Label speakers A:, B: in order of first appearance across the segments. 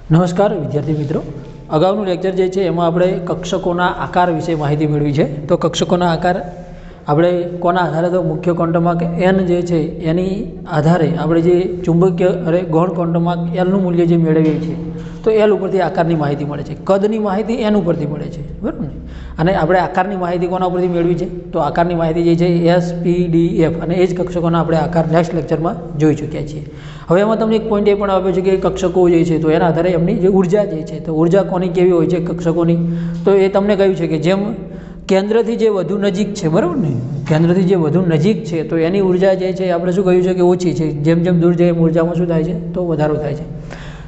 A: નમસ્કાર વિદ્યાર્થી મિત્રો, અગાઉનું લેક્ચર જે છે એમાં આપણે કક્ષકોના આકાર વિશે માહિતી મેળવી છે. તો કક્ષકોના આકાર આપણે કોના આધારે, તો મુખ્ય ક્વોન્ટમ વાહક n જે છે એની આધારે આપણે જે ચુંબકીય ગૌણ ક્વોન્ટમ વાહક એલનું મૂલ્ય જે મેળવીએ છીએ તો એલ ઉપરથી આકારની માહિતી મળે છે. કદની માહિતી એન ઉપરથી મળે છે, બરાબર ને. અને આપણે આકારની માહિતી કોના ઉપરથી મેળવી છે, તો આકારની માહિતી જે છે એસ, પી, ડી, એફ અને એ જ કક્ષકોના આપણે આકાર નેક્સ્ટ લેક્ચરમાં જોઈ ચૂક્યા છીએ. હવે એમાં તમને એક પોઈન્ટ એ પણ આપ્યો છે કે કક્ષકો જે છે તો એના આધારે એમની જે ઉર્જા જે છે તો ઉર્જા કોની કેવી હોય છે કક્ષકોની, તો એ તમને કહ્યું છે કે જેમ કેન્દ્રથી જે વધુ નજીક છે, બરાબર ને, કેન્દ્રથી જે વધુ નજીક છે તો એની ઉર્જા જે છે આપણે શું કહ્યું છે કે ઓછી છે. જેમ જેમ દૂર જાય એમ ઉર્જામાં શું થાય છે, તો વધારો થાય છે.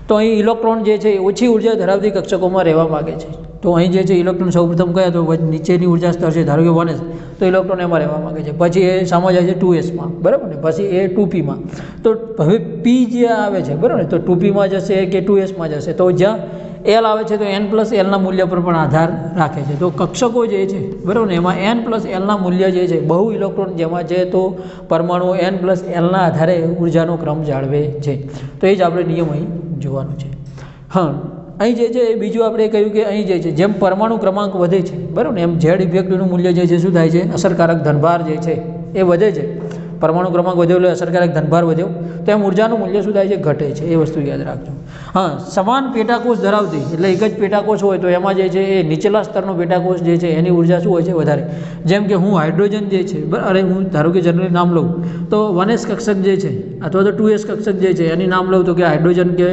A: તો અહીં ઇલેક્ટ્રોન જે છે ઓછી ઉર્જા ધરાવતી કક્ષકોમાં રહેવા માગે છે. તો અહીં જે છે ઇલેક્ટ્રોન સૌપ્રથમ કયા, તો નીચેની ઉર્જા સ્તર છે, ધારો કે 1s, તો ઇલેક્ટ્રોન એમાં રહેવા માગે છે. પછી એ સામા જાય છે 2sમાં, બરાબર ને, પછી એ 2pમાં. તો હવે પી જે આવે છે, બરાબર ને, તો 2pમાં જશે કે 2sમાં જશે, તો જ્યાં એલ આવે છે તો n+lના મૂલ્ય પર પણ આધાર રાખે છે. તો કક્ષકો જે છે, બરાબર ને, એમાં n+lના મૂલ્ય જે છે, બહુ ઇલેક્ટ્રોન જેમાં છે તો પરમાણુઓ n+lના આધારે ઉર્જાનો ક્રમ જાળવે છે. તો એ જ આપણે નિયમ અહીં જોવાનું છે. હા, અહીં જે છે બીજું આપણે કહ્યું કે અહીં જે છે જેમ પરમાણુ ક્રમાંક વધે છે, બરાબર ને, એમ ઝેડ ઇફેક્ટનું મૂલ્ય જે છે શું થાય છે, અસરકારક ધનભાર જે છે એ વધે છે. પરમાણુ ક્રમાંક વધ્યો એટલે અસરકારક ધનભાર વધ્યો, તો એમ ઉર્જાનું મૂલ્ય શું થાય છે, ઘટે છે. એ વસ્તુ યાદ રાખજો. હા, સમાન પેટાકોષ ધરાવતી, એટલે એક જ પેટાકોષ હોય તો એમાં જે છે એ નીચલા સ્તરનો પેટાકોષ જે છે એની ઉર્જા શું હોય છે, વધારે. જેમ કે હું હાઇડ્રોજન જે છે, અરે હું ધારો કે જનરલી નામ લઉં તો 1s કક્ષક જે છે અથવા તો 2s કક્ષક જે છે એની નામ લઉં તો કે હાઇડ્રોજન કે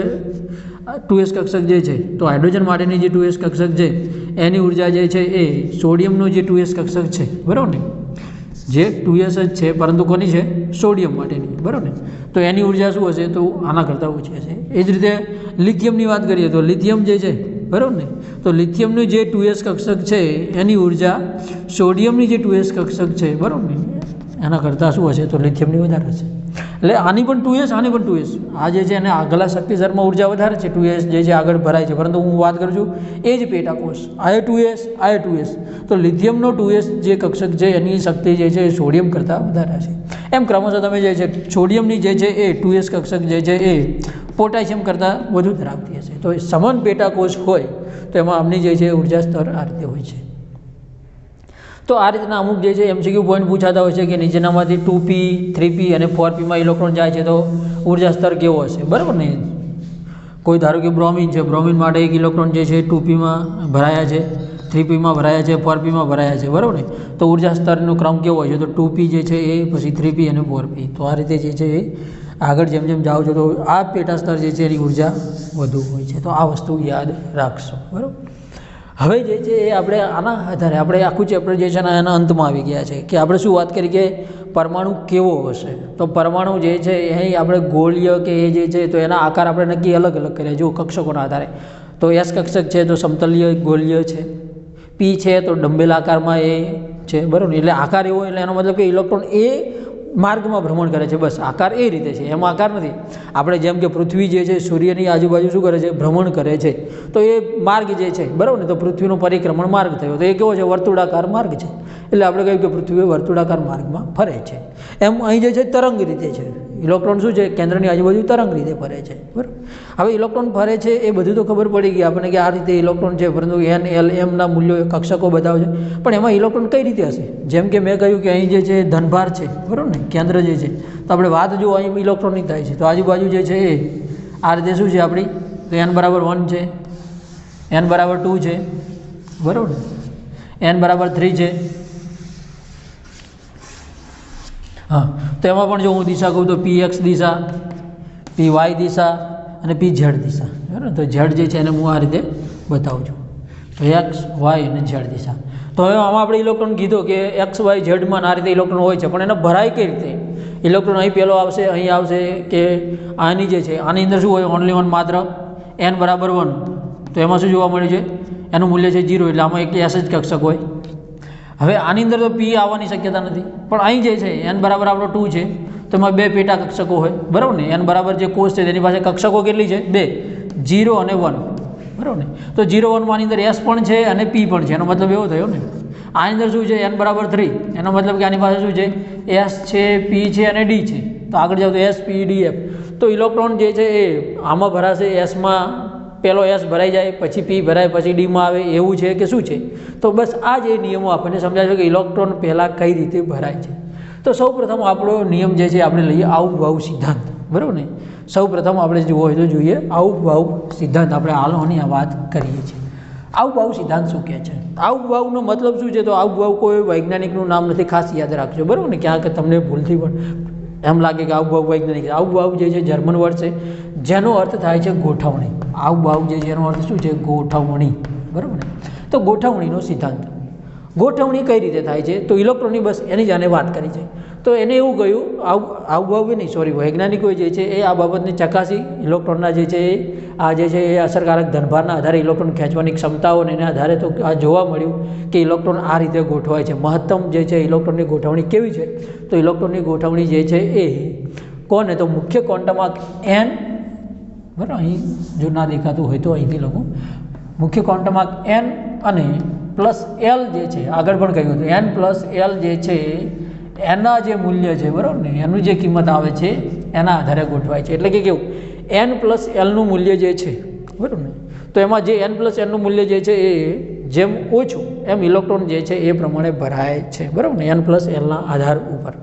A: 2s કક્ષક જે છે, તો હાઇડ્રોજન માટેની જે 2s કક્ષક છે એની ઉર્જા જે છે એ સોડિયમનો જે 2s કક્ષક છે, બરાબર ને, જે 2s જ છે પરંતુ કોની છે, સોડિયમ માટેની, બરાબર ને, તો એની ઉર્જા શું હશે, તો આના કરતાં ઓછી હશે. એ જ રીતે લિથિયમની વાત કરીએ તો લિથિયમ જે છે, બરાબર ને, તો લિથિયમનું જે 2s કક્ષક છે એની ઉર્જા સોડિયમની જે 2s કક્ષક છે, બરાબર ને, એના કરતાં શું હશે, તો લિથિયમની વધારે હશે. એટલે આની પણ 2s, આની પણ 2s. આ જે છે એને આગલા શક્તિસ્તરમાં ઉર્જા વધારે છે, 2s જે છે આગળ ભરાય છે, પરંતુ હું વાત કરું છું એ જ પેટાકોષ, આ 2s, આ 2s. તો લિથિયમનો 2s જે કક્ષક છે એની શક્તિ જે છે એ સોડિયમ કરતાં વધારે છે. એમ ક્રમશઃ તમે જે છે સોડિયમની જે છે એ 2s કક્ષક જે છે એ પોટેશિયમ કરતાં વધુ ધરાવતી હશે. તો સમાન પેટાકોષ હોય તો એમાં આમની જે છે ઉર્જા સ્તર આ રીતે હોય છે. તો આ રીતના અમુક જે છે MCQ પોઈન્ટ પૂછાતા હોય છે કે નીચેનામાંથી 2p, 3p અને 4pમાં ઇલેક્ટ્રોન જાય છે તો ઉર્જા સ્તર કેવો હશે, બરાબર ને. કોઈ ધારો કે બ્રોમિન છે, બ્રોમિન માટે એક ઇલેક્ટ્રોન જે છે 2pમાં ભરાયા છે, 3pમાં ભરાયા છે, 4pમાં ભરાયા છે, બરાબર ને, તો ઉર્જા સ્તરનો ક્રમ કેવો હોય છે, તો 2p જે છે એ, પછી 3p અને 4p. તો આ રીતે જે છે એ આગળ જેમ જેમ જાઓ છો તો આ પેટા સ્તર જે છે એની ઉર્જા વધુ હોય છે. તો આ વસ્તુ યાદ રાખશો, બરાબર. હવે જે છે એ આપણે આના આધારે આપણે આખું ચેપ્ટર જે છે એના અંતમાં આવી ગયા છે કે આપણે શું વાત કરી કે પરમાણુ કેવો હશે. તો પરમાણુ જે છે અહીં આપણે ગોળીય કે એ જે છે તો એના આકાર આપણે નક્કી અલગ અલગ કર્યા. જો કક્ષકોના આધારે તો એસ કક્ષક છે તો સમતલીય ગોળીય છે, પી છે તો ડંબેલ આકારમાં એ છે, બરાબર. એટલે આકાર એવો, એટલે એનો મતલબ કે ઇલેક્ટ્રોન એ માર્ગમાં ભ્રમણ કરે છે, બસ આકાર એ રીતે છે, એમાં આકાર નથી. આપણે જેમ કે પૃથ્વી જે છે સૂર્યની આજુબાજુ શું કરે છે, ભ્રમણ કરે છે, તો એ માર્ગ જે છે, બરાબર ને, તો પૃથ્વીનો પરિક્રમણ માર્ગ થયો તો એ કેવો છે, વર્તુળાકાર માર્ગ છે. એટલે આપણે કહ્યું કે પૃથ્વી વર્તુળાકાર માર્ગમાં ફરે છે. એમ અહીં જે છે તરંગ રીતે છે, ઇલેક્ટ્રોન શું છે, કેન્દ્રની આજુબાજુ તરંગ રીતે ફરે છે, બરાબર. હવે ઇલેક્ટ્રોન ફરે છે એ બધું તો ખબર પડી ગઈ આપણને કે આ રીતે ઇલેક્ટ્રોન છે, પરંતુ n, l, m ના મૂલ્યો કક્ષકો બતાવે છે. પણ એમાં ઇલેક્ટ્રોન કઈ રીતે હશે, જેમ કે મેં કહ્યું કે અહીં જે છે ધનભાર છે, બરાબર ને, કેન્દ્ર જે છે, તો આપણે વાત જો અહીં ઇલેક્ટ્રોનની થાય છે તો આજુબાજુ જે છે એ આ રીતે શું છે આપણી, તો n = 1 છે, n = 2 છે, બરાબર ને, n = 3 છે. હા, તો એમાં પણ જો હું દિશા કહું તો px દિશા, py દિશા અને pz દિશા, બરાબર. તો z જે છે એને હું આ રીતે બતાવું છું, તો x, y અને z દિશા. તો હવે આમાં આપણે ઇલેક્ટ્રોન કીધો કે x, y, z માં આ રીતે ઇલેક્ટ્રોન હોય છે, પણ એને ભરાય કઈ રીતે. ઇલેક્ટ્રોન અહીં પહેલો આવશે, અહીં આવશે કે આની જે છે આની અંદર શું હોય, ઓનલી વન, માત્ર n = 1. તો એમાં શું જોવા મળ્યું છે, એનું મૂલ્ય છે 0, એટલે આમાં એક s જ કક્ષક હોય. હવે આની અંદર તો પી આવવાની શક્યતા નથી, પણ અહીં જે છે n = આપણો 2 છે તો એમાં બે પેટા કક્ષકો હોય, બરાબર ને. n = જે કોષ છે તેની પાસે કક્ષકો કેટલી છે, 2, 0 અને 1, બરાબર ને. તો 0, 1 માં આની અંદર s પણ છે અને p પણ છે, એનો મતલબ એવો થયો ને. આની અંદર શું છે, n = 3, એનો મતલબ કે આની પાસે શું છે, s છે, p છે અને d છે. તો આગળ જાવ તો s, p, d, f. તો ઇલેક્ટ્રોન જે છે એ આમાં ભરાશે, એસમાં પહેલો એસ ભરાઈ જાય પછી પી ભરાય પછી ડીમાં આવે એવું છે કે શું છે? તો બસ આ જે નિયમો આપણને સમજાય છે કે ઇલેક્ટ્રોન પહેલાં કઈ રીતે ભરાય છે. તો સૌ પ્રથમ આપણો નિયમ જે છે આપણે લઈએ આવુભાવ સિદ્ધાંત, બરાબર ને. સૌ પ્રથમ આપણે જોવો હોય તો જોઈએ આવુભાવ સિદ્ધાંત. આપણે હાલ આની વાત કરીએ છીએ. આવુભાવ સિદ્ધાંત શું કહે છે? આવુભાવનો મતલબ શું છે? તો આવુભાવ કોઈ વૈજ્ઞાનિકનું નામ નથી, ખાસ યાદ રાખજો, બરાબર ને. ક્યાંક તમને ભૂલથી પણ એમ લાગે કે આવુભાવ વૈજ્ઞાનિક. આવુભાવ જે છે જર્મન વર્ડ છે જેનો અર્થ થાય છે ગોઠવણી. આવુભાવ જે છે એનો અર્થ શું છે? ગોઠવણી, બરાબર ને. તો ગોઠવણીનો સિદ્ધાંત. ગોઠવણી કઈ રીતે થાય છે? તો ઇલેક્ટ્રોનની બસ એની જ આને વાત કરી છે. તો એને એવું કહ્યું આવુભાવ નહીં, સોરી, વૈજ્ઞાનિકોએ જે છે એ આ બાબતને ચકાસી. ઇલેક્ટ્રોનના જે છે આ જે છે એ અસરકારક ધનભારના આધારે ઇલેક્ટ્રોન ખેંચવાની ક્ષમતાઓને એના આધારે તો આ જોવા મળ્યું કે ઇલેક્ટ્રોન આ રીતે ગોઠવાય છે. મહત્તમ જે છે ઇલેક્ટ્રોનની ગોઠવણી કેવી છે? તો ઇલેક્ટ્રોનની ગોઠવણી જે છે એ કોને? તો મુખ્ય ક્વોન્ટમ એન, બરાબર, અહીં જો ના દેખાતું હોય તો અહીંથી લખું. મુખ્ય ક્વોન્ટમ એન અને પ્લસ એલ જે છે, આગળ પણ કહ્યું હતું, એન પ્લસ એલ જે છે એના જે મૂલ્ય છે, બરાબર ને, એનું જે કિંમત આવે છે એના આધારે ગોઠવાય છે. એટલે કે કેવું? એન પ્લસ એલનું મૂલ્ય જે છે, બરાબર ને, તો એમાં જે એન પ્લસ એલનું મૂલ્ય જે છે એ જેમ ઓછું એમ ઇલેક્ટ્રોન જે છે એ પ્રમાણે ભરાય છે, બરાબર ને, એન પ્લસ એલના આધાર ઉપર.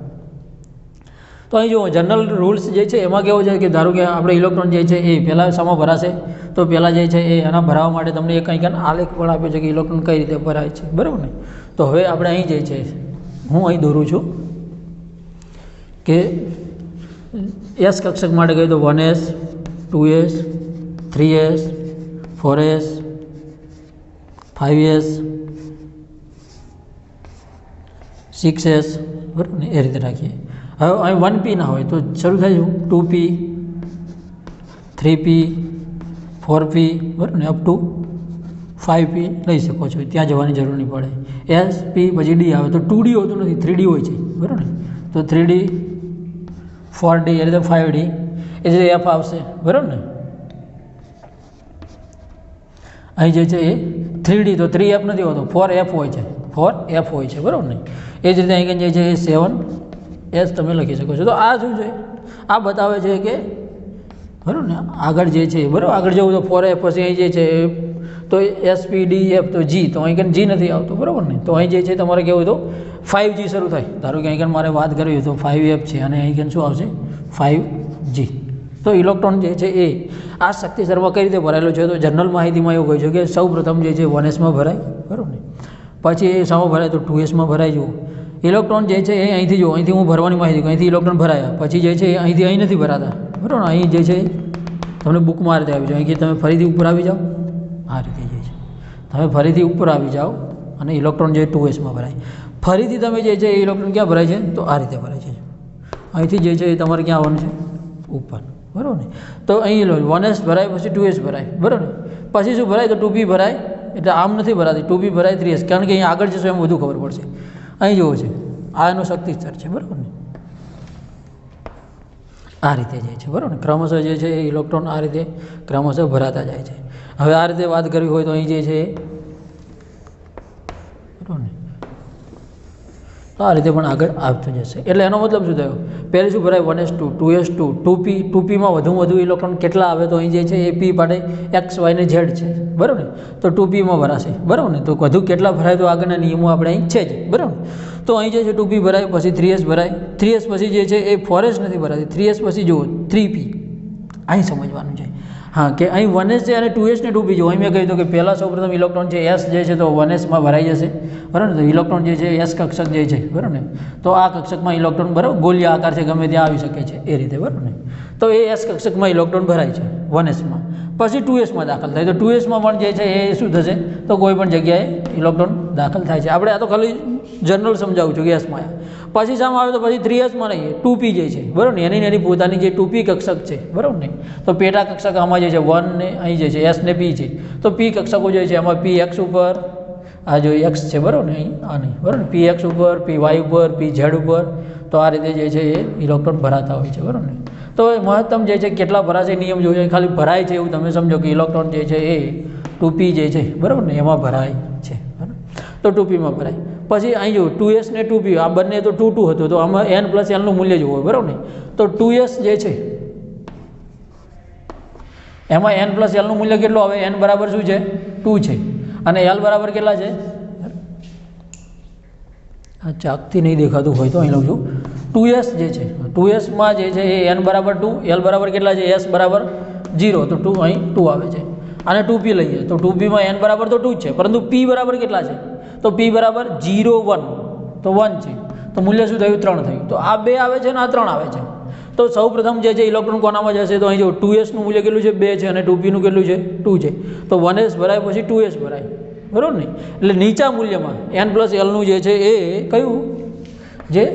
A: તો અહીં જો જનરલ રૂલ્સ જે છે એમાં કેવું છે કે ધારો કે આપણે ઇલેક્ટ્રોન જે છે એ પહેલાં શામાં ભરાશે? તો પહેલાં જે છે એ એના ભરાવા માટે તમને એક કંઈક આલેખ પણ આપ્યો છે કે ઇલેક્ટ્રોન કઈ રીતે ભરાય છે, બરાબર ને. તો હવે આપણે અહીં જે છે હું અહીં દોરું છું કે એસ કક્ષક માટે કહ્યું તો 1s 2s 3s 4s 5s 6s, બરાબર ને, એ રીતે રાખીએ. હવે અહીં 1p ના હોય તો શરૂ થાય 2p 3p 4p, બરાબર ને, અપ ટુ 5p લઈ શકો છો. ત્યાં જવાની જરૂર નહીં પડે. એસ પી પછી ડી આવે તો 2d હોતું નથી, 3d હોય છે, બરાબર ને. તો 3d 4d એ રીતે 5d એ રીતે એફ આવશે, બરાબર ને. અહીં જે છે એ 3d તો 3f નથી હોતો, 4f હોય છે, 4f હોય છે, બરાબર ને. એ જ રીતે અહીં જે છે એ 7s તમે લખી શકો છો. તો આ શું છે? આ બતાવે છે કે, બરાબર ને, આગળ જે છે, બરાબર, આગળ જવું તો 4f પછી અહીં જે છે તો SPD F તો G, તો અહીં G નથી આવતો, બરાબર ને. તો અહીં જે છે તમારે કેવું તો 5G શરૂ થાય. ધારો કે અહીં મારે વાત કરવી તો 5F છે અને અહીં શું આવશે? 5G. તો ઇલેક્ટ્રોન જે છે એ આ શક્તિ સ્તરમાં કઈ રીતે ભરાયેલો છે? તો જનરલ માહિતીમાં એવું કહ્યું છે કે સૌ પ્રથમ જે છે 1sમાં ભરાય, બરાબર ને. પછી એ શામાં ભરાય? તો 2sમાં ભરાય. જુઓ ઇલેક્ટ્રોન જે છે એ અહીંથી જુઓ, અહીંથી હું ભરવાની માહિતી કહું, અહીંથી ઇલેક્ટ્રોન ભરાયા પછી જે છે અહીંથી અહીં નથી ભરાતા, બરાબર ને. અહીં જે છે તમને બુકમાં આ રીતે આવી જાઓ, અહીં તમે ફરીથી ઉપર આવી જાઓ, આ રીતે જે છે તમે ફરીથી ઉપર આવી જાઓ અને ઇલેક્ટ્રોન જે 2sમાં ભરાય. ફરીથી તમે જે છે એ ઇલેક્ટ્રોન ક્યાં ભરાય છે? તો આ રીતે ભરાય છે. અહીંથી જે છે એ તમારે ક્યાં આવવાનું છે? ઉપર, બરાબર ને. તો અહીં 1s ભરાય પછી 2s ભરાય, બરાબર ને. પછી શું ભરાય? તો 2p ભરાય. એટલે આમ નથી ભરાતી, 2p ભરાય 3s, કારણ કે અહીં આગળ જશો એમ વધુ ખબર પડશે. અહીં જુઓ છે આ એનો શક્તિ સ્તર છે, બરાબર ને. આ રીતે જે છે, બરાબર ને, ક્રમશઃ જે છે એ ઇલેક્ટ્રોન આ રીતે ક્રમશઃ ભરાતા જાય છે. હવે આ રીતે વાત કરવી હોય તો અહીં જે છે, બરાબર ને, તો આ રીતે પણ આગળ આવતું જશે. એટલે એનો મતલબ શું થયો? પહેલે શું ભરાય? 1s2 2s2 2p 2pમાં વધુમાં વધુ ઇલેક્ટ્રોન કેટલા આવે? તો અહીં જે છે એ p માટે x y ને z છે, બરાબર ને. તો 2pમાં ભરાશે, બરાબર ને. તો વધુ કેટલા ભરાય? તો આગળના નિયમો આપણે અહીં છે જ, બરાબર. તો અહીં જે છે 2p ભરાય પછી 3s ભરાય, 3s પછી જે છે એ 4s નથી ભરાતી, 3s પછી જુઓ 3p. અહીં સમજવાનું છે હા કે અહીં 1s છે અને 2s ને 2p જો અહીં મેં કહ્યું કે પહેલાં સૌપ્રથમ ઇલેક્ટ્રોન છે s જે છે તો 1sમાં ભરાઈ જશે, બરાબર ને. તો ઇલેક્ટ્રોન જે છે s કક્ષક જે છે, બરાબર ને, તો આ કક્ષકમાં ઇલેક્ટ્રોન, બરાબર, ગોળીય આકાર છે, ગમે ત્યાં આવી શકે છે એ રીતે, બરાબર ને. તો એ s કક્ષકમાં ઇલેક્ટ્રોન ભરાય છે 1sમાં. પછી 2sમાં દાખલ થાય. તો 2sમાં પણ જે છે એ શું થશે? તો કોઈ પણ જગ્યાએ ઇલેક્ટ્રોન દાખલ થાય છે. આપણે આ તો ખાલી જનરલ સમજાવું છું કે એસમાં. પછી શામાં આવે? તો પછી 3sમાં નહીં, 2p જે છે, બરાબર ને, એની પોતાની જે 2p કક્ષક છે, બરાબર ને. તો પેટા કક્ષક આમાં જે છે 1 ને અહીં જે છે s ને p છે. તો p કક્ષકો જે છે એમાં px ઉપર, આ જો x છે, બરાબર ને, અહીં આ નહીં, બરાબર ને, px ઉપર, py ઉપર, pz ઉપર. તો આ રીતે જે છે એ ઇલેક્ટ્રોન ભરાતા હોય છે, બરાબર ને. તો મહત્તમ જે છે કેટલા ભરાશે નિયમ જોઈએ, ખાલી ભરાય છે એવું તમે સમજો કે ઇલેક્ટ્રોન જે છે એ 2p જે છે, બરાબર ને, એમાં ભરાય છે, બરાબર. તો 2pમાં ભરાય. પછી અહીં જો 2s ને 2p આ બંને તો 2 2 હતું, તો આમાં n + l નું મૂલ્ય જોવું હોય, બરાબર ને. તો 2s જે છે એમાં એન પ્લસ એલનું મૂલ્ય કેટલું આવે? એન બરાબર શું છે? 2 છે અને એલ બરાબર કેટલા છે? આ ચાકથી નહીં દેખાતું હોય તો અહીં લઉં છું 2s જે છે 2sમાં જે છે એ એન બરાબર 2, એલ બરાબર કેટલા છે? એસ બરાબર 0, તો 2 અહીં 2 આવે છે. અને 2p લઈએ તો 2pમાં એન બરાબર તો 2 જ છે, પરંતુ p બરાબર કેટલા છે? તો p બરાબર 0 1, તો 1 છે, તો મૂલ્ય શું થયું? 3 થયું. તો આ 2 આવે છે અને આ 3 આવે છે. તો સૌ પ્રથમ જે છે ઇલેક્ટ્રોન કોનામાં જશે? તો અહીં જો 2sનું મૂલ્ય કેટલું છે? 2 છે અને 2pનું કેટલું છે? 2 છે. તો 1s ભરાય પછી 2s ભરાય, બરાબર ને? એટલે નીચા મૂલ્યમાં એન પ્લસ એલનું જે છે એ કયું જે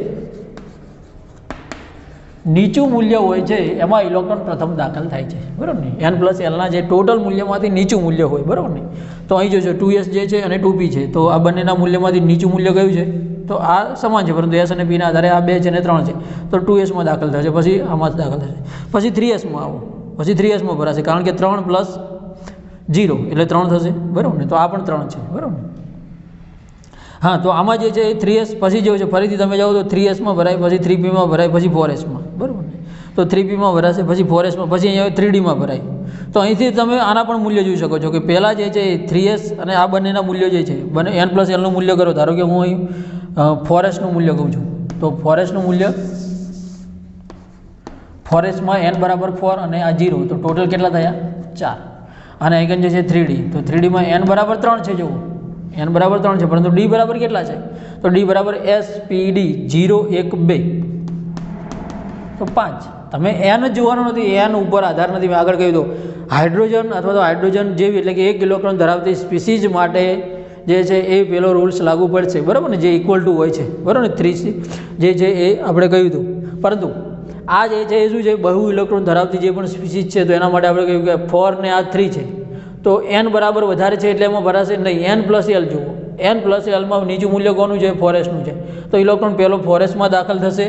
A: નીચું મૂલ્ય હોય છે એમાં ઇલેક્ટ્રોન પ્રથમ દાખલ થાય છે, બરાબર ને? એન પ્લસ એલના જે ટોટલ મૂલ્યમાંથી નીચું મૂલ્ય હોય, બરાબર ને? તો અહીં જોજો 2s જે છે અને 2p છે, તો આ બંનેના મૂલ્યમાંથી નીચું મૂલ્ય કયું છે? તો આ સમાન છે, પરંતુ s અને p ના આધારે આ 2 છે અને 3 છે, તો 2sમાં દાખલ થશે, પછી આમાં દાખલ થશે, પછી 3sમાં આવો, પછી 3sમાં ભરાશે, કારણ કે 3 પ્લસ 0 એટલે 3 થશે, બરાબર ને? તો આ પણ 3 છે, બરાબર ને? હા, તો આમાં જે છે એ 3s પછી જેવું છે, ફરીથી તમે જાઓ તો 3sમાં ભરાય, પછી 3pમાં ભરાય, પછી 4sમાં, બરાબર ને? તો 3pમાં ભરાશે, પછી 4sમાં, પછી અહીંયા 3dમાં ભરાય. તો અહીંથી તમે આના પણ મૂલ્ય જોઈ શકો છો કે પહેલાં જે છે એ 3s અને આ બંનેના મૂલ્યો જે છે બંને એન પ્લસ એલનું મૂલ્ય કરો. ધારો કે હું અહીં 4sનું મૂલ્ય કહું છું, તો 4sનું મૂલ્ય 4sમાં એન બરાબર 4 અને આ 0, તો ટોટલ કેટલા થયા? 4. અને અહીં જે છે 3d, તો 3dમાં એન બરાબર 3 છે, જુઓ એન બરાબર 3 છે, પરંતુ ડી બરાબર કેટલા છે? તો ડી બરાબર SPD 0 1 2, તો 5. તમે એન જ જોવાનું નથી, એન ઉપર આધાર નથી. મેં આગળ કહ્યું તો હાઇડ્રોજન અથવા તો હાઇડ્રોજન જેવી એટલે કે 1 ઇલેક્ટ્રોન ધરાવતી સ્પીસીઝ માટે જે છે એ પેલો રૂલ્સ લાગુ પડશે, બરાબર ને? જે ઇક્વલ ટુ હોય છે, બરાબર ને? 3 જે છે એ આપણે કહ્યું હતું. પરંતુ આ જે છે એ શું છે? બહુ ઇલેક્ટ્રોન ધરાવતી જે પણ સ્પીસીઝ છે, તો એના માટે આપણે કહ્યું કે 4 ને આ 3 છે, તો એન બરાબર વધારે છે એટલે એમાં ભરાશે નહીં. એન પ્લસ એલ જુઓ, એન પ્લસ એલમાં નીચું મૂલ્ય કોનું છે? 4sનું છે, તો ઇલેક્ટ્રોન પહેલો 4sમાં દાખલ થશે,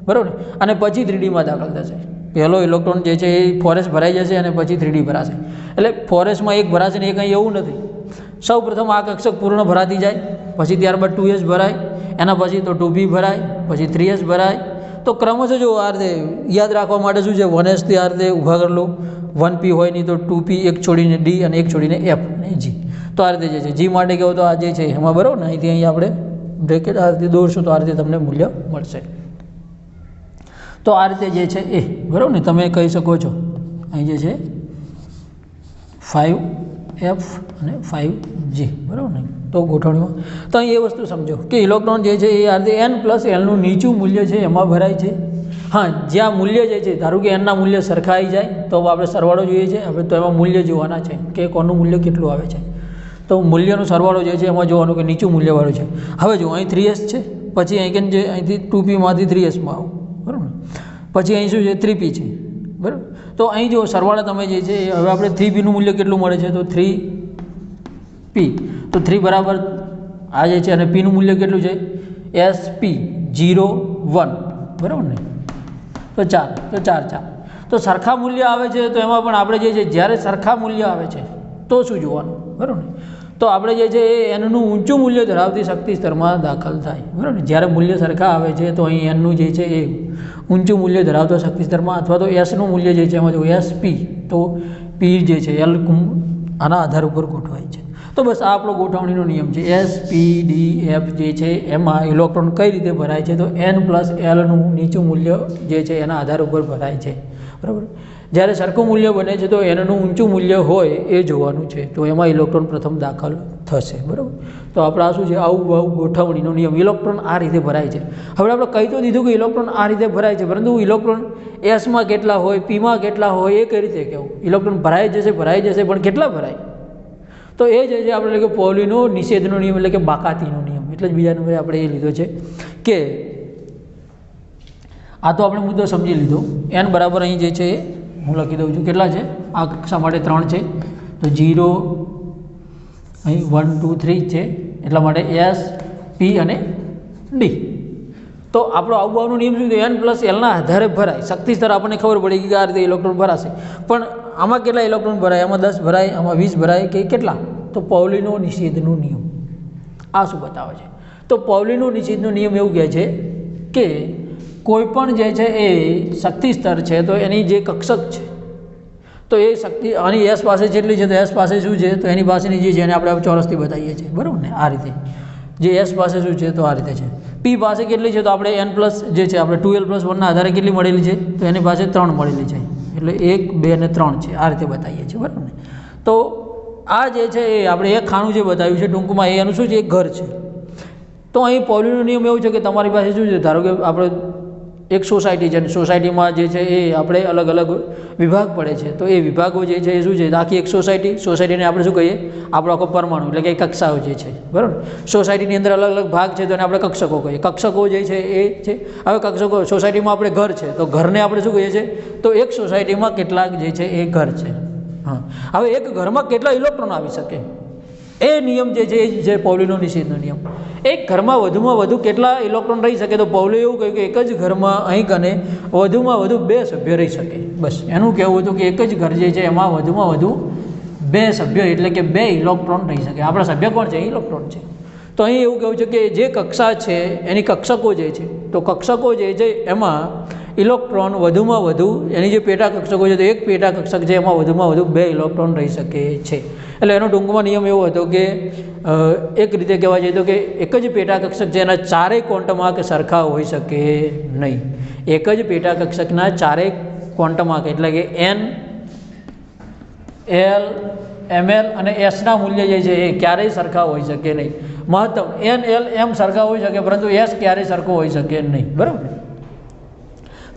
A: બરાબર, અને પછી 3dમાં દાખલ થશે. પહેલો ઇલેક્ટ્રોન જે છે એ 4s ભરાઈ જશે અને પછી 3d ભરાશે. એટલે 4sમાં એક ભરાશે ને એક અહીં એવું નથી. સૌ પ્રથમ આ કક્ષક પૂર્ણ ભરાતી જાય, પછી ત્યારબાદ 2s ભરાય, એના પછી તો 2p ભરાય, પછી 3s ભરાય. તો ક્રમશઃ જો આ રીતે યાદ રાખવા માટે શું છે? 1sથી આ રીતે ઊભા કરી લો, 1p હોય નહીં તો 2p, એક છોડીને d અને એક છોડીને f અને g. તો આ રીતે જે છે g માટે કહો તો આ જે છે એમાં, બરાબર ને? અહીંથી અહીં આપણે બ્રેકેટ આ રીતે દોરશું તો આ રીતે તમને મૂલ્ય મળશે. તો આ રીતે જે છે એ, બરાબર ને? તમે કહી શકો છો અહીં જે છે 5f અને 5g, બરાબર ને? તો ગોઠવણીમાં તો અહીં એ વસ્તુ સમજો કે ઇલેક્ટ્રોન જે છે એ આ રીતે એન પ્લસ એલનું નીચું મૂલ્ય છે એમાં ભરાય છે. હા, જ્યાં મૂલ્ય જે છે, ધારો કે એનના મૂલ્ય સરખા આવી જાય તો આપણે સરવાળો જોઈએ છે, આપણે તો એમાં મૂલ્ય જોવાના છે કે કોનું મૂલ્ય કેટલું આવે છે. તો મૂલ્યનો સરવાળો જે છે એમાં જોવાનું કે નીચું મૂલ્યવાળું છે. હવે જો અહીં 3s છે, પછી અહીં જે અહીંથી 2pમાંથી 3sમાં આવો, બરાબર, પછી અહીં શું છે? 3p છે, બરાબર. તો અહીં જો સરવાળા તમે જે છે હવે આપણે 3pનું મૂલ્ય કેટલું મળે છે? તો 3p, તો 3 બરાબર આ જે છે અને pનું મૂલ્ય કેટલું છે? SP 0 1, બરાબર ને? તો 4, તો 4 તો સરખા મૂલ્ય આવે છે. તો એમાં પણ આપણે જે છે જ્યારે સરખા મૂલ્ય આવે છે તો શું જોવાનું, બરાબર ને? તો આપણે જે છે એ એનનું ઊંચું મૂલ્ય ધરાવતી શક્તિ સ્તરમાં દાખલ થાય, બરાબર ને? જ્યારે મૂલ્ય સરખા આવે છે તો અહીં એનનું જે છે એ ઊંચું મૂલ્ય ધરાવતો શક્તિ સ્તરમાં, અથવા તો એસનું મૂલ્ય જે છે એમાં જો SP, તો P જે છે એલ આના આધાર ઉપર ગોઠવાય છે. તો બસ આ આપણો ગોઠવણીનો નિયમ છે. SPDF જે છે એમાં ઇલેક્ટ્રોન કઈ રીતે ભરાય છે? તો n પ્લસ એલનું નીચું મૂલ્ય જે છે એના આધાર ઉપર ભરાય છે, બરાબર. જ્યારે સરખું મૂલ્ય બને છે તો એનું ઊંચું મૂલ્ય હોય એ જોવાનું છે, તો એમાં ઇલેક્ટ્રોન પ્રથમ દાખલ થશે, બરાબર. તો આપણે આ શું છે? આવું ગોઠવણીનો નિયમ. ઇલેક્ટ્રોન આ રીતે ભરાય છે. હવે આપણે કહી તો દીધું કે ઇલેક્ટ્રોન આ રીતે ભરાય છે, પરંતુ ઇલેક્ટ્રોન એસમાં કેટલા હોય, પીમાં કેટલા હોય એ કઈ રીતે કહેવું? ઇલેક્ટ્રોન ભરાઈ જશે, પણ કેટલા ભરાય? તો એ જે છે આપણે કે પોલીનો નિષેધનો નિયમ એટલે કે બાકાતીનો નિયમ. એટલે જ બીજા નંબરે આપણે એ લીધો છે કે આ તો આપણે મુદ્દો સમજી લીધો. n બરાબર અહીં જે છે હું લખી દઉં છું, કેટલા છે? આ કક્ષા માટે 3 છે, તો 0 અહીં 1 2 3 છે, એટલા માટે S P અને D. તો આપણો આવવાનો નિયમ શું છે? n પ્લસ એલના આધારે ભરાય. શક્તિ સ્તર આપણને ખબર પડી કે આ રીતે ઇલેક્ટ્રોન ભરાશે, પણ આમાં કેટલા ઇલેક્ટ્રોન ભરાય? આમાં 10 ભરાય, આમાં 20 ભરાય કે કેટલા? તો પૌલીનો નિષેધનો નિયમ આ શું બતાવે છે? તો પૌલીનો નિષેધનો નિયમ એવું કહે છે કે કોઈ પણ જે છે એ શક્તિ સ્તર છે તો એની જે કક્ષક છે તો એ શક્તિ આની એસ પાસે જેટલી છે તો એસ પાસે શું છે તો એની પાસેની જે છે એને આપણે ચોરસથી બતાવીએ છીએ, બરાબર ને? આ રીતે જે એસ પાસે શું છે તો આ રીતે છે. પી પાસે કેટલી છે તો આપણે એન પ્લસ જે છે આપણે 2l+1 ના આધારે કેટલી મળેલી છે તો એની પાસે 3 મળેલી છે, એટલે 1 2 અને 3 છે. આ રીતે બતાવીએ છીએ, બરાબર ને? તો આ જે છે એ આપણે એક ખાનું જે બતાવ્યું છે ટૂંકમાં એ એનું શું છે એક ઘર છે. તો અહીં પોલીનો નિયમ એવું છે કે તમારી પાસે શું છે, ધારો કે આપણે એક સોસાયટી છે અને સોસાયટીમાં જે છે એ આપણે અલગ અલગ વિભાગ પડે છે, તો એ વિભાગો જે છે એ શું છે આખી એક સોસાયટીને આપણે શું કહીએ આપણો આખો પરમાણુ એટલે કે કક્ષાઓ જે છે, બરાબર? સોસાયટીની અંદર અલગ અલગ ભાગ છે તો એને આપણે કક્ષકો કહીએ. કક્ષકો જે છે એ છે. હવે કક્ષકો સોસાયટીમાં આપણે ઘર છે તો ઘરને આપણે શું કહીએ છીએ તો એક સોસાયટીમાં કેટલાક જે છે એ ઘર છે. હા, હવે એક ઘરમાં કેટલા ઇલેક્ટ્રોન આવી શકે એ નિયમ જે છે એ છે પૌલીનો નિષેધનો નિયમ. એક ઘરમાં વધુમાં વધુ કેટલા ઇલેક્ટ્રોન રહી શકે તો પૌલે એવું કહ્યું કે એક જ ઘરમાં અહીં કને વધુમાં વધુ 2 સભ્ય રહી શકે. બસ એનું કહેવું હતું કે એક જ ઘર જે છે એમાં વધુમાં વધુ 2 સભ્ય એટલે કે 2 ઇલેક્ટ્રોન રહી શકે. આપણા સભ્ય કોણ છે? ઇલેક્ટ્રોન છે. તો અહીં એવું કહેવું છે કે જે કક્ષા છે એની કક્ષકો જે છે તો કક્ષકો જે છે એમાં ઇલેક્ટ્રોન વધુમાં વધુ એની જે પેટા કક્ષકો છે તો એક પેટા કક્ષક છે એમાં વધુમાં વધુ 2 ઇલેક્ટ્રોન રહી શકે છે. એટલે એનો ટૂંકમાં નિયમ એવો હતો કે એક રીતે કહેવા જઈએ તો કે એક જ પેટા કક્ષક છે એના ચારેય ક્વોન્ટમ આંક સરખા હોઈ શકે નહીં. એક જ પેટા કક્ષકના ચારેય ક્વોન્ટમ આંક એટલે કે n, l, ml અને sના મૂલ્ય જે છે એ ક્યારેય સરખા હોઈ શકે નહીં. મહત્તમ n, l, m સરખા હોઈ શકે પરંતુ s ક્યારેય સરખો હોઈ શકે નહીં, બરાબર?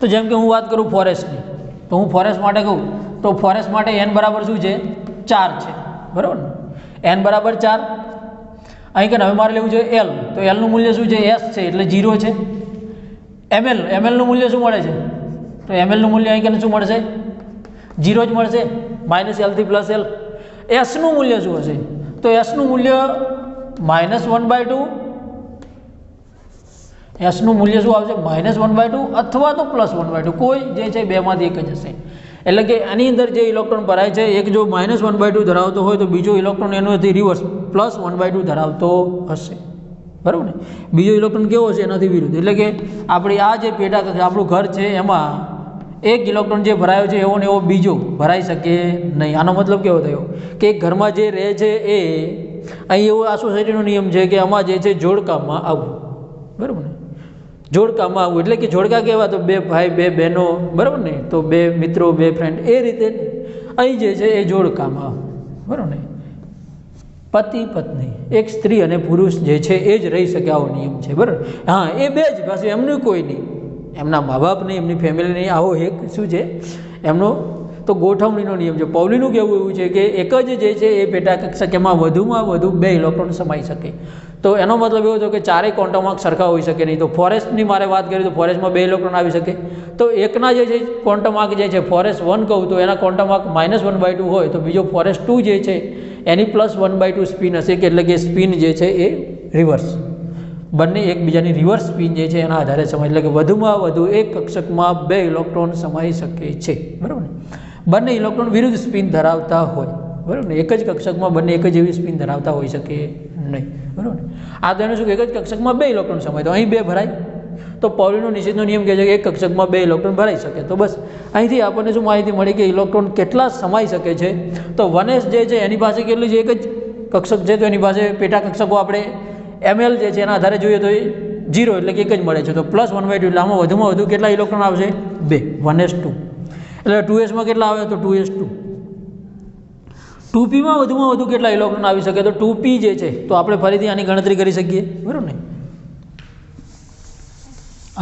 A: તો જેમ કે હું વાત કરું ફોરેસ્ટની, તો હું ફોરેસ્ટ માટે કહું તો ફોરેસ્ટ માટે n બરાબર શું છે 4 છે, બરાબર ને? n બરાબર 4. અહીં કે હવે મારે લેવું છે l, તો l નું મૂલ્ય શું છે s છે એટલે 0 છે. ml નું મૂલ્ય શું મળે છે તો ml નું મૂલ્ય અહીં કે શું મળશે 0 જ મળશે, -l થી +l. s નું મૂલ્ય શું હશે તો s નું મૂલ્ય -1/2, s નું મૂલ્ય શું આવશે -1/2 અથવા તો +1/2, કોઈ જે છે બેમાંથી એક જ હશે. એટલે કે આની અંદર જે ઇલેક્ટ્રોન ભરાય છે એક જો -1/2 ધરાવતો હોય તો બીજો ઇલેક્ટ્રોન એનાથી રિવર્સ +1/2 ધરાવતો હશે, બરાબર ને? બીજો ઇલેક્ટ્રોન કેવો હશે એનાથી વિરુદ્ધ. એટલે કે આપણી આ જે પેટા કક્ષા આપણું ઘર છે એમાં એક ઇલેક્ટ્રોન જે ભરાયો છે એવો ને એવો બીજો ભરાઈ શકે નહીં. આનો મતલબ કેવો થયો કે એક ઘરમાં જે રહે છે એ અહીં એવો આ સોસાયટીનો નિયમ છે કે આમાં જે છે જોડકામાં આવવું, બરાબર ને? જોડકામાં આવવું એટલે કે જોડકા કહેવા તો 2 ભાઈ 2 બહેનો, બરાબર ને? તો 2 મિત્રો 2 ફ્રેન્ડ એ રીતે અહીં જે છે એ જોડકામાં, બરાબર ને? પતિ પત્ની એક સ્ત્રી અને પુરુષ જે છે એ જ રહી શકે આવો નિયમ છે, બરાબર? હા, એ 2 જ, પાછું એમનું કોઈ નહીં, એમના મા બાપ નહીં, એમની ફેમિલી નહીં, આવો એક શું છે એમનો તો ગોઠવણીનો નિયમ છે. પૌલીનું કહેવું એવું છે કે એક જ જે છે એ પેટા કક્ષક એમાં વધુમાં વધુ 2 ઇલેક્ટ્રોન સમાઈ શકે. તો એનો મતલબ એવો હતો કે ચારેય ક્વોન્ટમ આંક સરખા હોઈ શકે નહીં. તો ફોરેસ્ટની મારે વાત કરી તો ફોરેસ્ટમાં 2 ઇલેક્ટ્રોન આવી શકે. તો એકના જે છે ક્વોન્ટમ આંક જે છે ફોરેસ્ટ 1 કહું તો એના ક્વોન્ટમ આંક -1/2 હોય તો બીજો ફોરેસ્ટ 2 જે છે એની +1/2 સ્પિન હશે કે એટલે કે સ્પિન જે છે એ રિવર્સ, બંને એકબીજાની રિવર્સ સ્પિન જે છે એના આધારે સમાય. એટલે કે વધુમાં વધુ એક કક્ષકમાં 2 ઇલેક્ટ્રોન સમાઈ શકે છે, બરાબર ને? બંને ઇલેક્ટ્રોન વિરુદ્ધ સ્પિન ધરાવતા હોય, બરાબર ને? એક જ કક્ષકમાં બંને એક જ એવી સ્પિન ધરાવતા હોઈ શકે નહીં, બરાબર ને? આ તો એને શું એક જ કક્ષકમાં 2 ઇલેક્ટ્રોન સમાય તો અહીં 2 ભરાય. તો પૌલીનો નિષેધનો નિયમ કહે છે કે એક કક્ષકમાં 2 ઇલેક્ટ્રોન ભરાઈ શકે. તો બસ અહીંથી આપણને શું માહિતી મળી કે ઇલેક્ટ્રોન કેટલા સમાઈ શકે છે. તો 1s જે છે એની પાસે કેટલી છે એક જ કક્ષક છે તો એની પાસે પેટા કક્ષકો આપણે ml જે છે એના આધારે જોઈએ તો એ 0 એટલે કે એક જ મળે છે. તો +1/2 એટલે આમાં વધુમાં વધુ કેટલા ઇલેક્ટ્રોન આવશે 2, 1s2. એટલે 2sમાં કેટલા આવે તો 2s2. 2pમાં વધુમાં વધુ કેટલા ઇલેક્ટ્રોન આવી શકે તો 2p જે છે તો આપણે ફરીથી આની ગણતરી કરી શકીએ, બરાબર ને?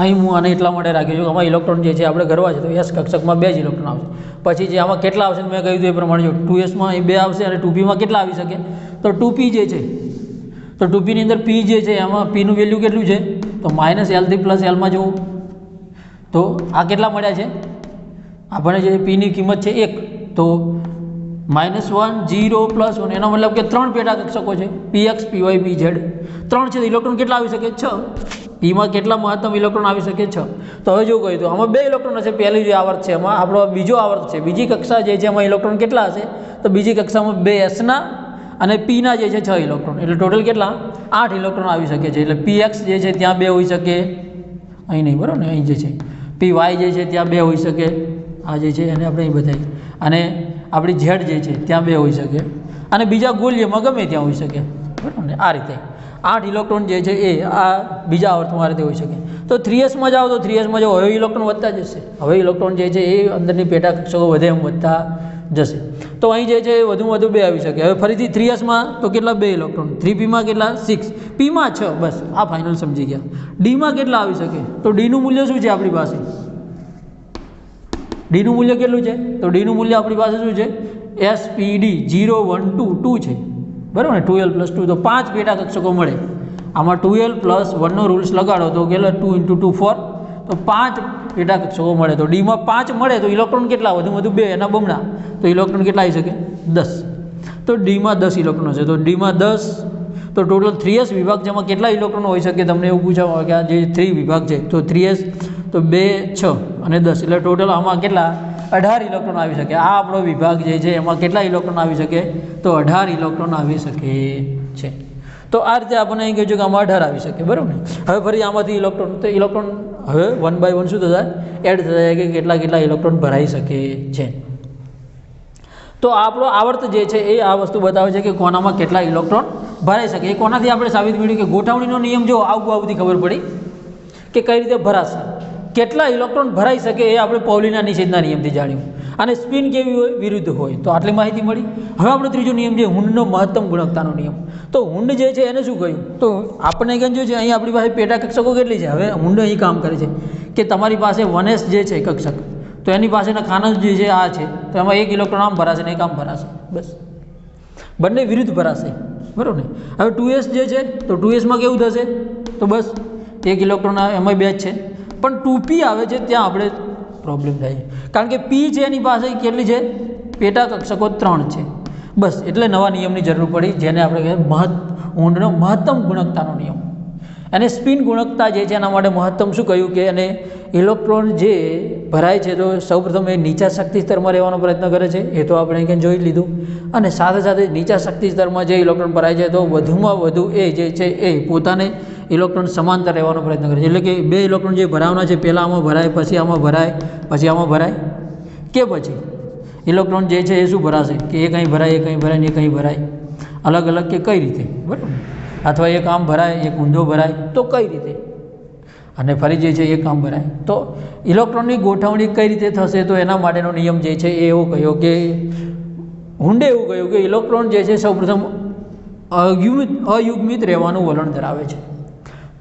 A: અહીં હું આને એટલા માટે રાખ્યું છું કે આમાં ઇલેક્ટ્રોન જે છે આપણે કરવા છે તો s કક્ષકમાં 2 જ ઇલેક્ટ્રોન આવશે. પછી જે આમાં કેટલા આવશે મેં કહ્યું એ પ્રમાણે જો 2sમાં અહીં 2 આવશે અને 2pમાં કેટલા આવી શકે તો 2p જે છે તો 2pની અંદર p જે છે એમાં pનું વેલ્યુ કેટલું છે તો -l થી +l માં જવું. તો આ કેટલા મળ્યા છે આપણને જે pની કિંમત છે 1 તો -1 0 +1 એનો મતલબ કે 3 પેટા કક્ષકો છે px py pz 3 છે તો ઇલેક્ટ્રોન કેટલા આવી શકે 6. પીમાં કેટલા મહત્તમ ઇલેક્ટ્રોન આવી શકે 6. તો હવે જો કહ્યું તો આમાં 2 ઇલેક્ટ્રોન હશે. પહેલી જે આવર્ત છે એમાં આપણો બીજો આવર્ત છે બીજી કક્ષા જે છે એમાં ઇલેક્ટ્રોન કેટલા હશે તો બીજી કક્ષામાં 2 sના અને પીના જે છે 6 ઇલેક્ટ્રોન એટલે ટોટલ કેટલા 8 ઇલેક્ટ્રોન આવી શકે છે. એટલે px જે છે ત્યાં 2 હોઈ શકે, અહીં નહીં, બરાબર ને? અહીં જે છે py જે છે ત્યાં 2 હોઈ શકે, આ જે છે એને આપણે અહીં બતાવી. અને આપણી ઝેડ જે છે ત્યાં 2 હોઈ શકે અને બીજા ગોળીયમાં ગમે ત્યાં હોઈ શકે, બરાબર ને? આ રીતે 8 ઇલેક્ટ્રોન જે છે એ આ બીજા આવર્તમાં આ રીતે હોઈ શકે. તો 3sમાં જાઓ તો 3sમાં જો હવે ઇલેક્ટ્રોન વધતા જશે, હવે ઇલેક્ટ્રોન જે છે એ અંદરની પેટા કક્ષકો વધે એમ વધતા જશે. તો અહીં જે છે એ વધુમાં વધુ 2 આવી શકે. હવે ફરીથી 3sમાં તો કેટલા 2 ઇલેક્ટ્રોન, 3pમાં કેટલા 6, pમાં 6, બસ આ ફાઇનલ સમજી ગયા. ડીમાં કેટલા આવી શકે? તો ડીનું મૂલ્ય શું છે આપણી પાસે? ડીનું મૂલ્ય કેટલું છે? તો ડીનું મૂલ્ય આપણી પાસે શું છે? SPD 0 1 2 2 છે, બરાબર ને? 2l + 2 તો 5 પેટા કક્ષકો મળે. આમાં 2l + 1નો રૂલ્સ લગાડો તો કેટલા 2 × 2 4, તો 5 પેટા કક્ષકો મળે. તો ડીમાં 5 મળે તો ઇલેક્ટ્રોન કેટલા? વધુમાં વધુ 2 એના બમણા, તો ઇલેક્ટ્રોન કેટલા આવી શકે? 10. તો ડીમાં 10 ઇલેક્ટ્રોન છે. તો ડીમાં 10, તો ટોટલ 3s વિભાગ જેમાં કેટલા ઇલેક્ટ્રોન હોઈ શકે? તમને એવું પૂછવામાં આવે કે આ જે 3 વિભાગ છે તો 3s તો 2 6 અને 10 એટલે ટોટલ આમાં કેટલા 18 ઇલેક્ટ્રોન આવી શકે. આ આપણો વિભાગ જે છે એમાં કેટલા ઇલેક્ટ્રોન આવી શકે? તો 18 ઇલેક્ટ્રોન આવી શકે છે. તો આ રીતે આપણને અહીં કહ્યું છે કે આમાં 18 આવી શકે, બરાબર ને? હવે ફરી આમાંથી ઇલેક્ટ્રોન, તો ઇલેક્ટ્રોન હવે 1 બાય 1 શું થતા એડ થતા જાય કે કેટલા કેટલા ઇલેક્ટ્રોન ભરાઈ શકે છે. તો આપણો આવર્ત જે છે એ આ વસ્તુ બતાવે છે કે કોનામાં કેટલા ઇલેક્ટ્રોન ભરાઈ શકે. એ કોનાથી આપણે સાબિત કર્યું કે ગોઠવણીનો નિયમ જો આવતી ખબર પડી કે કઈ રીતે ભરાશે, કેટલા ઇલેક્ટ્રોન ભરાઈ શકે એ આપણે પૌલીના નિષેધના નિયમથી જાણ્યું. અને સ્પિન કેવી હોય? વિરુદ્ધ હોય. તો આટલી માહિતી મળી. હવે આપણો ત્રીજો નિયમ છે હુંડનો મહત્તમ ગુણકતાનો નિયમ. તો હુંડ જે છે એને શું કહ્યું? તો આપણને કેમ છે અહીં આપણી પાસે પેટા કક્ષકો કેટલી છે? હવે હુંડ અહીં કામ કરે છે કે તમારી પાસે 1s જે છે કક્ષક, તો એની પાસેના ખાના જે છે આ છે, તો એમાં 1 ઇલેક્ટ્રોન આમ ભરાશે ને 1 આમ ભરાશે, બસ બંને વિરુદ્ધ ભરાશે, બરાબર ને? હવે 2s જે છે તો 2sમાં કેવું થશે? તો બસ 1 ઇલેક્ટ્રોન એમાં 2 જ છે, પણ 2p આવે છે ત્યાં આપણે પ્રોબ્લેમ થાય છે, કારણ કે p છે એની પાસે કેટલી છે? પેટા કક્ષકો 3 છે, બસ. એટલે નવા નિયમની જરૂર પડી જેને આપણે કહીએ હુંડનો મહત્તમ ગુણકતાનો નિયમ. અને સ્પિન ગુણકતા જે છે એના માટે મહત્તમ શું કહ્યું કે અને ઇલેક્ટ્રોન જે ભરાય છે તો સૌપ્રથમ એ નીચા શક્તિ સ્તરમાં રહેવાનો પ્રયત્ન કરે છે, એ તો આપણે કંઈ જોઈ લીધું. અને સાથે સાથે નીચા શક્તિ સ્તરમાં જે ઇલેક્ટ્રોન ભરાય છે તો વધુમાં વધુ એ જે છે એ પોતાને ઇલેક્ટ્રોન સમાંતર રહેવાનો પ્રયત્ન કરે છે. એટલે કે 2 ઇલેક્ટ્રોન જે ભરાવાના છે પહેલાં આમાં ભરાય, પછી આમાં ભરાય, પછી આમાં ભરાય, કે પછી ઇલેક્ટ્રોન જે છે એ શું ભરાશે કે એ કંઈ ભરાય, એ કંઈ ભરાય ને એ કંઈ ભરાય, અલગ અલગ કે કઈ રીતે, બરાબર? અથવા એક આમ ભરાય, એક ઊંધો ભરાય, તો કઈ રીતે? અને ફરી જે છે એક આમ ભરાય. તો ઇલેક્ટ્રોનની ગોઠવણી કઈ રીતે થશે? તો એના માટેનો નિયમ જે છે એ એવો કહ્યો કે હુંડે એવું કહ્યું કે ઇલેક્ટ્રોન જે છે સૌપ્રથમ અયુગ્મિત રહેવાનું વલણ ધરાવે છે.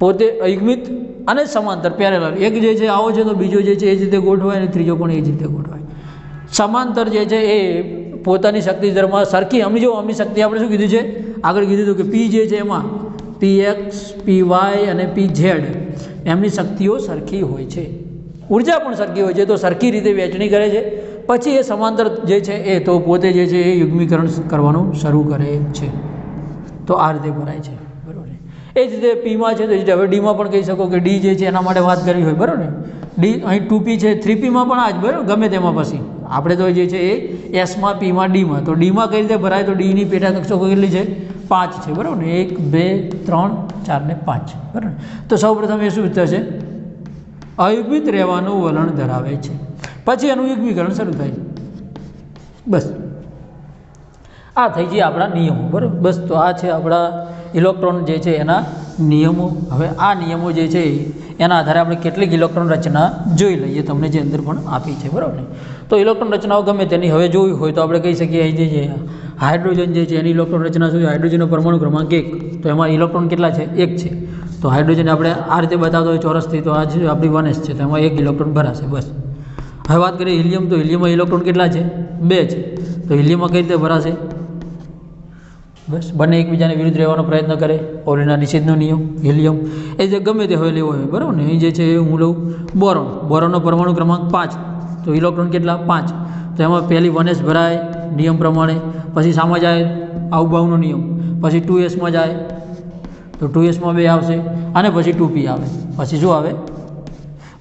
A: પોતે અયુગ્મિત અને સમાંતર પેરેલલ, એક જે છે આવો છે તો બીજો જે છે એ જ રીતે ગોઠવાય અને ત્રીજો પણ એ જ રીતે ગોઠવાય. સમાંતર જે છે એ પોતાની શક્તિ સ્તરમાં સરખી, અમની શક્તિ આપણે શું કીધું છે આગળ કીધું હતું કે p જે છે એમાં px, py અને pz એમની શક્તિઓ સરખી હોય છે, ઉર્જા પણ સરખી હોય છે, તો સરખી રીતે વહેંચણી કરે છે. પછી એ સમાંતર જે છે એ તો પોતે જે છે એ યુગ્મીકરણ કરવાનું શરૂ કરે છે. તો આ રીતે ભરાય છે, બરાબર ને? એ જ રીતે પીમાં છે તો એ જ હવે ડીમાં પણ કહી શકો કે ડી જે છે એના માટે વાત કરવી હોય, બરાબર ને? ડી અહીં 2p છે, 3pમાં પણ આ જ, બરાબર? ગમે તેમાં પછી આપણે તો જે છે એ એસમાં, પીમાં, ડીમાં. તો ડીમાં કઈ રીતે ભરાય? તો ડીની પેટા કક્ષકો કેટલી છે? 5 છે, બરાબર ને? 1 2 3 4 ને 5, બરાબર. તો સૌપ્રથમ એ શું થશે? અયુગ્મિત રહેવાનું વલણ ધરાવે છે. પછી એનું યુગ્મીકરણ શરૂ થાય, બસ. આ થઈ ગયા આપણા નિયમો, બરાબર? બસ. તો આ છે આપણા ઇલેક્ટ્રોન જે છે એના નિયમો. હવે આ નિયમો જે છે એના આધારે આપણે કેટલીક ઇલેક્ટ્રોન રચના જોઈ લઈએ, તમને જે અંદર પણ આપી છે, બરાબર ને? તો ઇલેક્ટ્રોન રચનાઓ ગમે તેની હવે જોવી હોય તો આપણે કહી શકીએ અહીં જે હાઇડ્રોજન જે છે એની ઇલેક્ટ્રોન રચના શું છે? હાઇડ્રોજનનો પરમાણુ ક્રમાંક 1, તો એમાં ઇલેક્ટ્રોન કેટલા છે? 1 છે. તો હાઇડ્રોજન આપણે આ રીતે બતાવતો હોય ચોરસથી, તો આ જે આપણી 1s છે તો એમાં 1 ઇલેક્ટ્રોન ભરાશે, બસ. હવે વાત કરીએ હિલિયમ, તો હિલિયમમાં ઇલેક્ટ્રોન કેટલા છે? 2 છે. તો હિલિયમમાં કઈ રીતે ભરાશે? બસ બંને એકબીજાને વિરુદ્ધ રહેવાનો પ્રયત્ન કરે, પૌલીના નિષેધનો નિયમ. હિલિયમ એ જે ગમે તે હવે લેવો હોય, બરાબર ને? અહીં જે છે હું લઉં બોરોન, બોરોનનો પરમાણુ ક્રમાંક 5, તો ઇલેક્ટ્રોન કેટલા? 5. તો એમાં પહેલી 1s ભરાય નિયમ પ્રમાણે, પછી સામાં જાય આવભાવનો નિયમ, પછી 2sમાં જાય તો 2sમાં 2 આવશે, અને પછી 2p આવે, પછી શું આવે?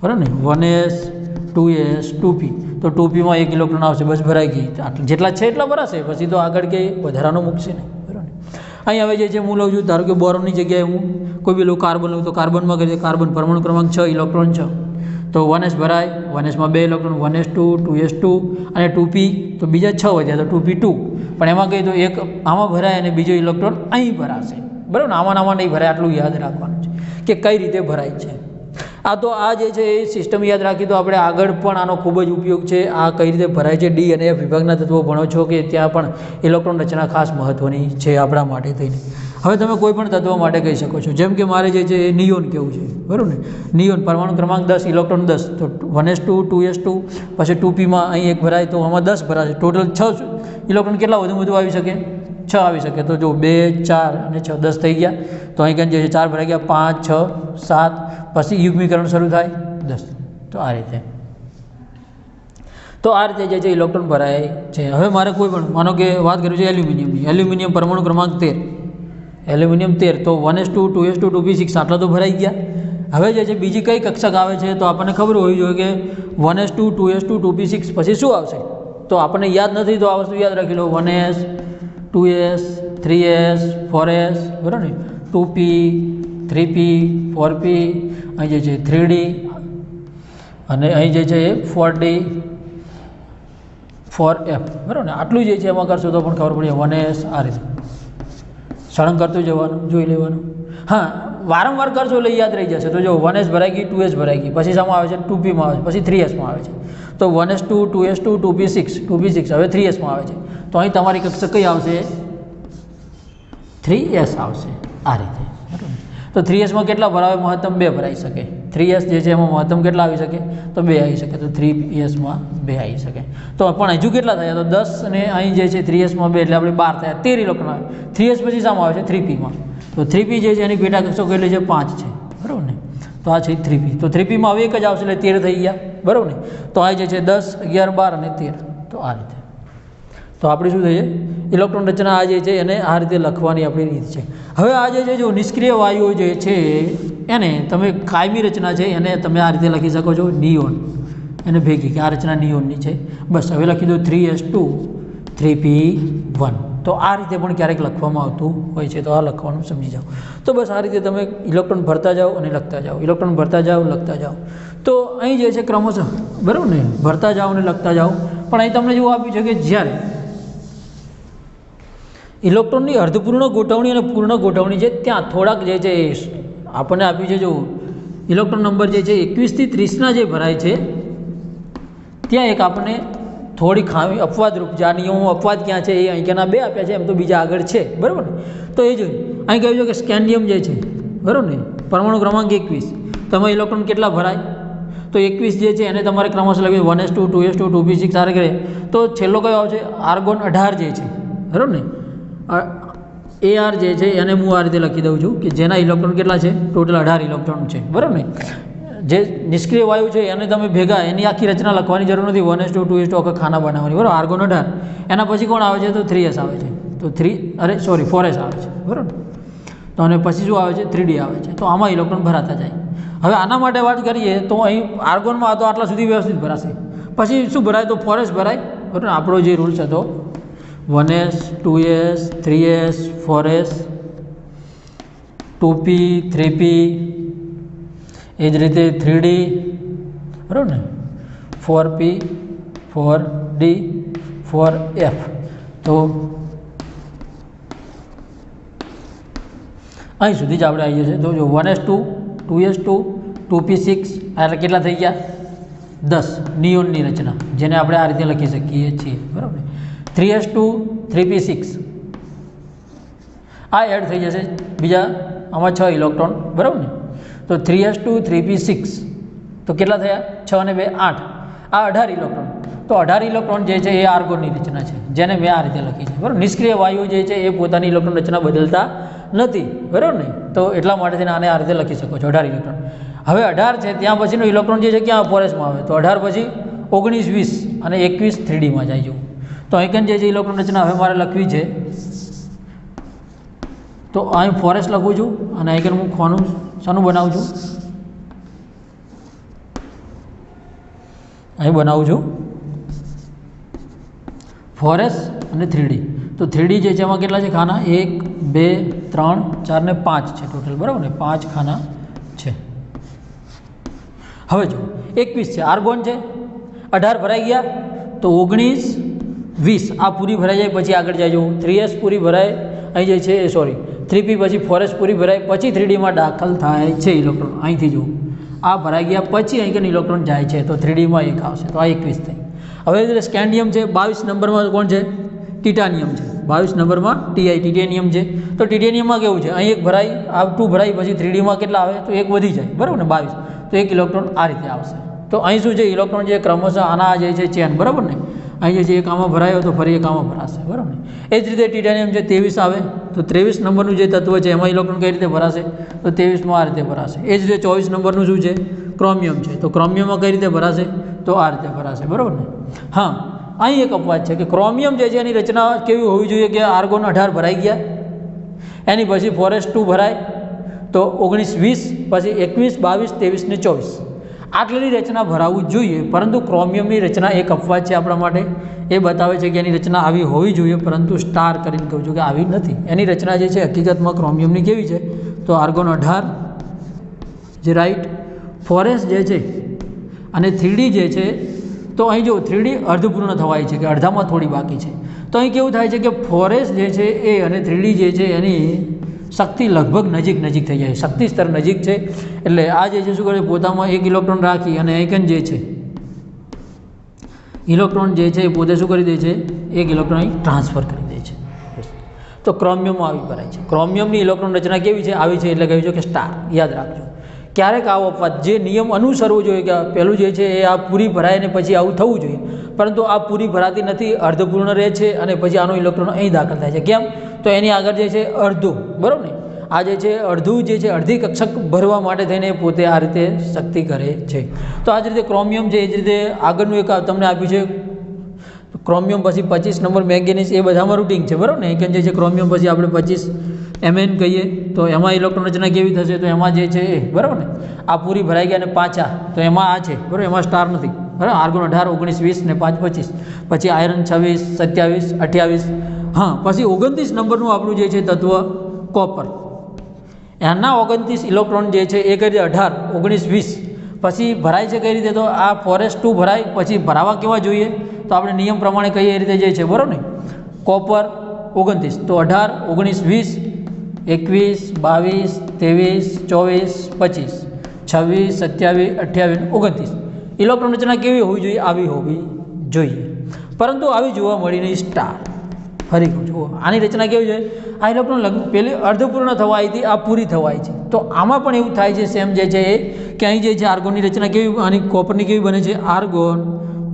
A: બરાબર ને? 1s 2s 2p, તો 2pમાં 1 ઇલેક્ટ્રોન આવશે, બસ ભરાઈ ગઈ. જેટલા છે એટલા ભરાશે, પછી તો આગળ કે વધારાનો મૂકશે નહીં, બરાબર ને? અહીં હવે જે છે હું લઉં છું, ધારો કે બોરોનની જગ્યાએ હું કોઈ બી લઉં કાર્બન લઉં, તો કાર્બનમાં કરીએ કાર્બન પરમાણુ ક્રમાંક 6, ઇલેક્ટ્રોન 6, તો 1s ભરાય, 1sમાં 2 ઇલેક્ટ્રોન, 1s2, 2s2 અને 2p, તો બીજા 6 વધ્યા તો 2p2. પણ એમાં કહી તો એક આમાં ભરાય અને બીજો ઇલેક્ટ્રોન અહીં ભરાશે, બરાબર ને? આમાં નહીં ભરાય, આટલું યાદ રાખવાનું છે કે કઈ રીતે ભરાય છે. આ જે છે એ સિસ્ટમ યાદ રાખી તો આપણે આગળ પણ આનો ખૂબ જ ઉપયોગ છે. આ કઈ રીતે ભરાય છે, ડી અને એફ વિભાગના તત્વો ભણો છો કે ત્યાં પણ ઇલેક્ટ્રોન રચના ખાસ મહત્ત્વની છે આપણા માટે થઈને. હવે તમે કોઈ પણ તત્વ માટે કહી શકો છો, જેમ કે મારે જે છે એ નિયોન કેવું છે, બરાબર ને? નિયોન પરમાણુ ક્રમાંક 10, ઇલેક્ટ્રોન 10, તો 1s2, 2s2, પછી 2pમાં અહીં એક ભરાય તો આમાં 10 ભરાશે. ટોટલ 6 ઇલેક્ટ્રોન કેટલા વધુ આવી શકે? 6 આવી શકે. તો જો 2, 4 અને 6, 10 થઈ ગયા. તો અહીં જે 4 ભરાઈ ગયા, 5, 6, 7, પછી યુગ્મીકરણ શરૂ થાય 10. તો આ રીતે જે છે ઇલેક્ટ્રોન ભરાય છે. હવે મારે કોઈ પણ માનો કે વાત કરવી છે એલ્યુમિનિયમની. એલ્યુમિનિયમ પરમાણુ ક્રમાંક 13, એલ્યુમિનિયમ 13, તો 1s2, 2s2, 2p6 આટલા તો ભરાઈ ગયા. હવે જે છે બીજી કઈ કક્ષક આવે છે તો આપણને ખબર હોવી જોઈએ કે 1s2, 2s2, 2p6 પછી શું આવશે. તો આપણને યાદ નથી તો આ વસ્તુ યાદ રાખી લો. 1s, 2s, 3s, 4s, બરાબર ને? 2p, 3p, 4p, અહીં જે છે 3d અને અહીં જે છે એ 4d, 4f, બરાબર ને? આટલું જે છે એમાં કરશો તો પણ ખબર પડી 1s. આ રીતે સળંગ કરતું જવાનું, જોઈ લેવાનું. હા, વારંવાર કરશો એટલે યાદ રહી જશે. તો જો 1s ભરાઈ ગઈ, 2s ભરાઈ ગઈ, પછી શામાં આવે છે? 2pમાં આવે છે, પછી 3sમાં આવે છે. તો 1s2, 2s2, 2p6, હવે 3sમાં આવે છે. તો અહીં તમારી કક્ષક કઈ આવશે? 3s આવશે. આ રીતે, બરાબર. તો 3sમાં કેટલા ભરાવે? મહત્તમ 2 ભરાઈ શકે. 3s જે છે એમાં મહત્તમ કેટલા આવી શકે? તો 2 આવી શકે. તો 3sમાં 2 આવી શકે. તો પણ હજુ કેટલા થયા? તો 10 અને અહીં જે છે 3sમાં 2 એટલે આપણે 12 થયા, 13 ઇલેક્ટ્રોન આવે. 3s પછી શામાં આવે છે? 3pમાં. તો 3p જે છે એની પેટા કક્ષકો કેટલી છે? 5 છે, બરાબર ને? તો આ છે 3p. તો 3pમાં હવે એક જ આવશે એટલે 13 થઈ ગયા, બરાબર ને? તો આ જે છે 10, 11, 12 અને 13. તો આ રીતે તો આપણે શું થઈએ? ઇલેક્ટ્રોન રચના આ જે છે એને આ રીતે લખવાની આપણી રીત છે. હવે આ જે છે જો નિષ્ક્રિય વાયુઓ જે છે એને તમે કાયમી રચના છે એને તમે આ રીતે લખી શકો છો, નિયોન. એને ભેગી કે આ રચના નિયોનની છે. બસ હવે લખી દો 3s2, 3p1. તો આ રીતે પણ ક્યારેક લખવામાં આવતું હોય છે. તો આ લખવાનું સમજી જાઓ. તો બસ આ રીતે તમે ઇલેક્ટ્રોન ભરતા જાઓ અને લખતા જાઓ, ઇલેક્ટ્રોન ભરતા જાઓ, લખતા જાઓ. તો અહીં જે છે ક્રમશઃ, બરાબર ને? ભરતા જાઓ અને લખતા જાઓ. પણ અહીં તમને જેવું આપ્યું છે કે જ્યારે ઇલેક્ટ્રોનની અર્ધપૂર્ણ ગોઠવણી અને પૂર્ણ ગોઠવણી છે ત્યાં થોડાક જે છે આપણને આપ્યું છે. જો ઇલેક્ટ્રોન નંબર જે છે 21 થી 30ના જે ભરાય છે ત્યાં એક આપણને થોડી ખામી અપવાદરૂપ છે. આ નિયમો અપવાદ ક્યાં છે એ અહીં ક્યાંના 2 આપ્યા છે, એમ તો બીજા આગળ છે, બરાબર ને? તો એ જોયું અહીં કહ્યું છે કે સ્કેન્ડિયમ જે છે, બરાબર ને? પરમાણુ ક્રમાંક 21, તમે ઇલેક્ટ્રોન કેટલા ભરાય? તો 21 જે છે એને તમારે ક્રમશઃ લખી 1s2, 2s2, 2p6 સારે કરે. તો છેલ્લો કયો આવશે? આર્ગોન 18 જે છે, બરાબર ને? AR જે છે એને હું આ રીતે લખી દઉં છું કે જેના ઇલેક્ટ્રોન કેટલા છે? ટોટલ 18 ઇલેક્ટ્રોન છે, બરાબર ને? જે નિષ્ક્રિય વાયુ છે એને તમે ભેગા એની આખી રચના લખવાની જરૂર નથી. 1s2, 2s2 આખા ખાના બનાવવાની, બરાબર? આર્ગોન 18. એના પછી કોણ આવે છે? તો 3s આવે છે. તો 4s આવે છે, બરાબર? તો અને પછી શું આવે છે? 3d આવે છે. તો આમાં ઇલેક્ટ્રોન ભરાતા જાય. હવે આના માટે વાત કરીએ તો અહીં આર્ગોનમાં તો આટલા સુધી વ્યવસ્થિત ભરાશે. પછી શું ભરાય? તો 4s ભરાય, બરાબર? આપણો જે રૂલ્સ હતો 1s, 2s, 3s, 4s, 2p, 3p, એ જ રીતે 3d, બરાબર ને? 4p, 4d, 4f. તો અહીં સુધી જ આપણે આવી જશે. તો જો 1s2, 2s2, 2p6 એટલે કેટલા થઈ ગયા? 10 નિયોનની રચના, જેને આપણે આ રીતે લખી શકીએ છીએ, બરાબર? 3s2, 3p6 આ એડ થઈ જશે બીજા આમાં 6 ઇલેક્ટ્રોન, બરાબર ને? તો 3s2, 3p6 તો કેટલા થયા? 6 અને 2 8. આ 18 ઇલેક્ટ્રોન. તો 18 ઇલેક્ટ્રોન જે છે એ આર્ગોનની રચના છે, જેને મેં આ રીતે લખી છે, બરાબર? નિષ્ક્રિય વાયુ જે છે એ પોતાની ઇલેક્ટ્રોન રચના બદલતા નથી, બરાબર ને? તો એટલા માટે આને આ રીતે લખી શકો છો, 18 ઇલેક્ટ્રોન. હવે 18 છે ત્યાં પછીનો ઇલેક્ટ્રોન જે છે ક્યાં? 4sમાં આવે. તો 18 પછી 19, 20 અને 21 3dમાં જાય જવું. તો અહીં જે છે ઇલેક્ટ્રોન રચના હવે મારે લખવી છે. તો અહીં 4s લખું છું અને અહીં હું ખોનું શાનું બનાવું છું? અહીં બનાવું છું 4s અને 3d. તો 3d જે છે એમાં કેટલા છે ખાના? 1, 2, 3, 4 ને 5 છે ટોટલ, બરાબર ને? 5 ખાના છે. હવે જો 21 છે, આર્ગોન છે, 18 ભરાઈ ગયા તો 19 20 આ પૂરી ભરાઈ જાય પછી આગળ જાય. 3s પૂરી ભરાય અહીં જે છે સોરી 3p પછી 4s પૂરી ભરાય પછી 3dમાં દાખલ થાય છે ઇલેક્ટ્રોન. અહીંથી જુઓ આ ભરાઈ ગયા પછી અહીં કે ઇલેક્ટ્રોન જાય છે તો 3dમાં 1 આવશે તો આ 21 થઈ. હવે સ્કેન્ડિયમ છે 22 નંબરમાં કોણ છે? ટિટાનિયમ છે. 22 નંબરમાં ટિટેનિયમ છે. તો ટિટેનિયમમાં કેવું છે? અહીં 1 ભરાય આ 2 ભરાય પછી 3dમાં કેટલા આવે તો 1 વધી જાય બરાબર ને 22 તો 1 ઇલેક્ટ્રોન આ રીતે આવશે. તો અહીં શું છે ઇલેક્ટ્રોન જે ક્રમશઃ આના જે છે ચેન બરાબર ને અહીં જે છે એક આમાં ભરાયો તો ફરી એક આમાં ભરાશે બરાબર ને. એ જ રીતે ટિટેનિયમ છે 23 આવે તો 23 નંબરનું જે તત્વ છે એમાં ઇલેક્ટ્રોન કઈ રીતે ભરાશે તો 23માં આ રીતે ભરાશે. એ જ રીતે 24 નંબરનું શું છે? ક્રોમિયમ છે. તો ક્રોમિયમમાં કઈ રીતે ભરાશે તો આ રીતે ભરાશે બરાબર ને. હા અહીં એક અપવાદ છે કે ક્રોમિયમ જે છે એની રચના કેવી હોવી જોઈએ કે આર્ગોન 18 ભરાઈ ગયા એની પછી 4s2 ભરાય તો 19 20 પછી 21 22 23 ને 24 આટલી રચના ભરાવવું જોઈએ. પરંતુ ક્રોમિયમની રચના એક અપવાદ છે આપણા માટે, એ બતાવે છે કે એની રચના આવી હોવી જોઈએ પરંતુ સ્ટાર કરીને કહું છું કે આવી નથી. એની રચના જે છે હકીકતમાં ક્રોમિયમની કેવી છે તો આર્ગોન 18 જે રાઈટ 4s જે છે અને 3d જે છે તો અહીં જો 3d અર્ધપૂર્ણ થવાય છે કે અડધામાં થોડી બાકી છે. તો અહીં કેવું થાય છે કે 4s જે છે એ અને 3d જે છે એની શક્તિ લગભગ નજીક થઈ જાય, શક્તિ સ્તર નજીક છે એટલે આ જે છે શું કરે પોતામાં 1 ઇલેક્ટ્રોન રાખી અને આઇકન જે છે ઇલેક્ટ્રોન જે છે એ પોતે શું કરી દે છે 1 ઇલેક્ટ્રોન અહીં ટ્રાન્સફર કરી દે છે. તો ક્રોમિયમમાં આવી ભરાય છે. ક્રોમિયમની ઇલેક્ટ્રોન રચના કેવી છે? આવી છે એટલે કહ્યું છે કે સ્ટાર. યાદ રાખજો. ક્યારેક આવો અપવાદ જે નિયમ અનુસરવો જોઈએ કે પહેલું જે છે એ આ પૂરી ભરાય ને પછી આવું થવું જોઈએ પરંતુ આ પૂરી ભરાતી નથી, અર્ધપૂર્ણ રહે છે અને પછી આનો ઇલેક્ટ્રોન અહીં દાખલ થાય છે. કેમ તો એની આગળ જે છે અડધું બરાબર ને આ જે છે અડધું જે છે અડધી કક્ષક ભરવા માટે થઈને પોતે આ રીતે શક્તિ કરે છે. તો આ જ રીતે ક્રોમિયમ છે એ જ રીતે આગળનું એક તમને આપ્યું છે ક્રોમિયમ પછી 25 નંબર મેંગેનીઝ એ બધામાં રૂટિંગ છે બરાબર ને. એક જે છે ક્રોમિયમ પછી આપણે 25 Mn કહીએ તો એમાં ઇલેક્ટ્રોન રચના કેવી થશે તો એમાં જે છે એ બરાબર ને આ પૂરી ભરાઈ ગયા અને પાછા તો એમાં આ છે બરાબર એમાં સ્ટાર નથી બરાબર. આર્ગોન 18 19 20 ને 5 25 પછી આયરન 26 27 28 હા પછી 29 નંબરનું આપણું જે છે તત્વ કોપર એના 29 ઇલેક્ટ્રોન જે છે એ કઈ રીતે 18 19 20 પછી ભરાય છે કઈ રીતે તો આ 4s2 ભરાય પછી ભરાવા કેવા જોઈએ તો આપણે નિયમ પ્રમાણે કહીએ એ રીતે જે છે બરાબર ને કોપર 29 તો 18 19 20 21 22 23 24 25 26 27 28 29 ઇલેક્ટ્રોન રચના કેવી હોવી જોઈએ? આવી હોવી જોઈએ પરંતુ આવી જોવા મળી નહીં સ્ટાર. ફરી કહું જુઓ આની રચના કેવી છે આ ઇલેક્ટ્રોન પહેલી અર્ધપૂર્ણ થવાઈ હતી આ પૂરી થવાય છે. તો આમાં પણ એવું થાય છે સેમ જે છે એ કે અહીં જે છે આર્ગોનની રચના કેવી આની કોપરની કેવી બને છે આર્ગોન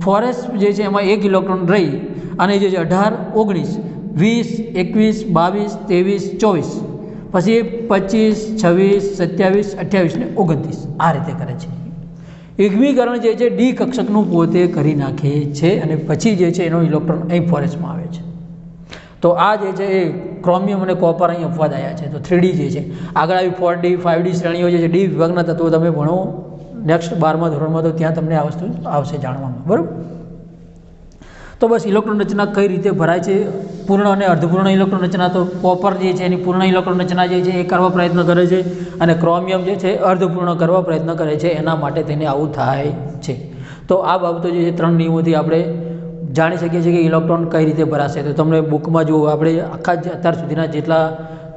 A: 4s જે છે એમાં 1 ઇલેક્ટ્રોન રહી અને જે છે 18 19 20 21 22 23 24 પછી 25 26 27 28 ને 29 આ રીતે કરે છે. યુગ્મીકરણ જે છે ડી કક્ષકનું પોતે કરી નાખે છે અને પછી જે છે એનો ઇલેક્ટ્રોન અહીં 4sમાં આવે છે. તો આ જે છે એ ક્રોમિયમ અને કોપર અહીં અપવાદ આવ્યા છે. તો 3d જે છે આગળ આવી 4d 5d શ્રેણીઓ જે છે ડી વિભાગના તત્વો તમે ભણો નેક્સ્ટ 12મા ધોરણમાં તો ત્યાં તમને આ વસ્તુ આવશે જાણવામાં બરાબર. તો બસ ઇલેક્ટ્રોન રચના કઈ રીતે ભરાય છે પૂર્ણ અને અર્ધપૂર્ણ ઇલેક્ટ્રોન રચના તો કોપર જે છે એની પૂર્ણ ઇલેક્ટ્રોન રચના જે છે એ કરવા પ્રયત્ન કરે છે અને ક્રોમિયમ જે છે અર્ધપૂર્ણ કરવા પ્રયત્ન કરે છે એના માટે તેને આવું થાય છે. તો આ બાબતો જે છે 3 નિયમોથી આપણે જાણી શકીએ છીએ કે ઇલેક્ટ્રોન કઈ રીતે ભરાશે. તો તમને બુકમાં જો આપણે આખા અત્યાર સુધીના જેટલા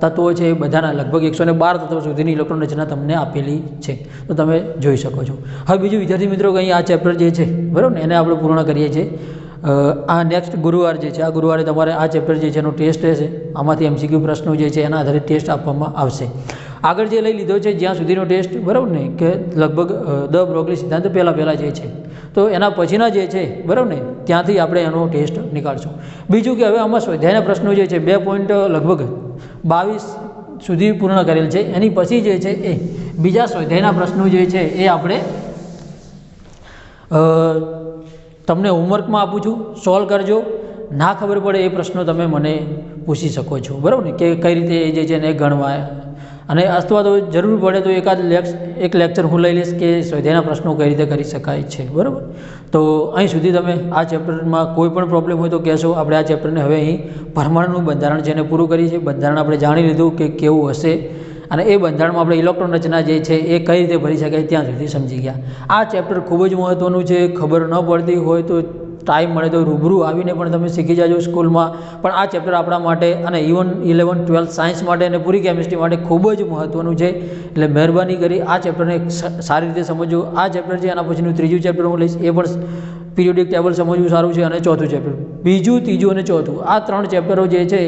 A: તત્વો છે એ બધાના લગભગ 112 તત્વો સુધીની ઇલેક્ટ્રોન રચના તમને આપેલી છે તો તમે જોઈ શકો છો. હવે બીજું વિદ્યાર્થી મિત્રો કે અહીં આ ચેપ્ટર જે છે બરાબર ને એને આપણે પૂર્ણ કરીએ છીએ. આ નેક્સ્ટ ગુરુવાર જે છે આ ગુરુવારે તમારે આ ચેપ્ટર જે છે એનો ટેસ્ટ રહેશે. આમાંથી એમસીક્યુ પ્રશ્નો જે છે એના આધારે ટેસ્ટ આપવામાં આવશે. આગળ જે લઈ લીધો છે જ્યાં સુધીનો ટેસ્ટ બરાબર ને કે લગભગ દ બ્રોગલી સિદ્ધાંત પહેલાં જે છે તો એના પછીના જે છે બરાબર ને ત્યાંથી આપણે એનો ટેસ્ટ નીકાળશું. બીજું કે હવે આમાં સ્વાધ્યાયના પ્રશ્નો જે છે 2 પોઈન્ટ લગભગ 22 સુધી પૂર્ણ કરેલ છે. એની પછી જે છે એ બીજા સ્વાધ્યાયના પ્રશ્નો જે છે એ આપણે તમને હોમવર્કમાં આપું છું, સોલ્વ કરજો. ના ખબર પડે એ પ્રશ્નો તમે મને પૂછી શકો છો બરાબર ને કે કઈ રીતે એ જે છે એને ગણવાય અને અથવા તો જરૂર પડે તો એક લેક્ચર હું લઈ લઈશ કે સ્વાધ્યાયના પ્રશ્નો કઈ રીતે કરી શકાય છે બરાબર. તો અહીં સુધી તમે આ ચેપ્ટરમાં કોઈ પણ પ્રોબ્લેમ હોય તો કહેશો. આપણે આ ચેપ્ટરને હવે અહીં પરમાણુનું બંધારણ છે એને પૂરું કરીએ છીએ. બંધારણ આપણે જાણી લીધું કે કેવું હશે અને એ બંધારણમાં આપણે ઇલેક્ટ્રોન રચના જે છે એ કઈ રીતે ભરી શકાય ત્યાં સુધી સમજી ગયા. આ ચેપ્ટર ખૂબ જ મહત્ત્વનું છે. ખબર ન પડતી હોય તો ટાઈમ મળે તો રૂબરૂ આવીને પણ તમે શીખી જાજો સ્કૂલમાં. પણ આ ચેપ્ટર આપણા માટે અને ઇવન 11, 12 સાયન્સ માટે અને પૂરી કેમિસ્ટ્રી માટે ખૂબ જ મહત્ત્વનું છે. એટલે મહેરબાની કરી આ ચેપ્ટરને સારી રીતે સમજો. આ ચેપ્ટર છે એના પછીનું ત્રીજું ચેપ્ટર હું લઈશ, એ પણ પીરિયોડિક ટેબલ સમજવું સારું છે. અને ચોથું ચેપ્ટર, બીજું, ત્રીજું અને ચોથું, આ 3 ચેપ્ટરો જે છે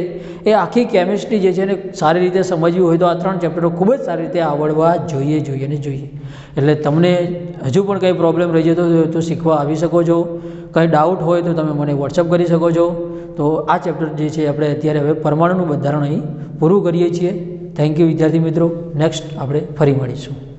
A: એ આખી કેમિસ્ટ્રી જે છે ને સારી રીતે સમજવી હોય તો આ 3 ચેપ્ટરો ખૂબ જ સારી રીતે આવડવા જોઈએ. એટલે તમને હજુ પણ કંઈ પ્રોબ્લેમ રહી જતો હોય તો શીખવા આવી શકો છો. કંઈ ડાઉટ હોય તો તમે મને વોટ્સઅપ કરી શકો છો. તો આ ચેપ્ટર જે છે આપણે અત્યારે હવે પરમાણુનું બંધારણ અહીં પૂરું કરીએ છીએ. થેન્ક યુ વિદ્યાર્થી મિત્રો. નેક્સ્ટ આપણે ફરી મળીશું.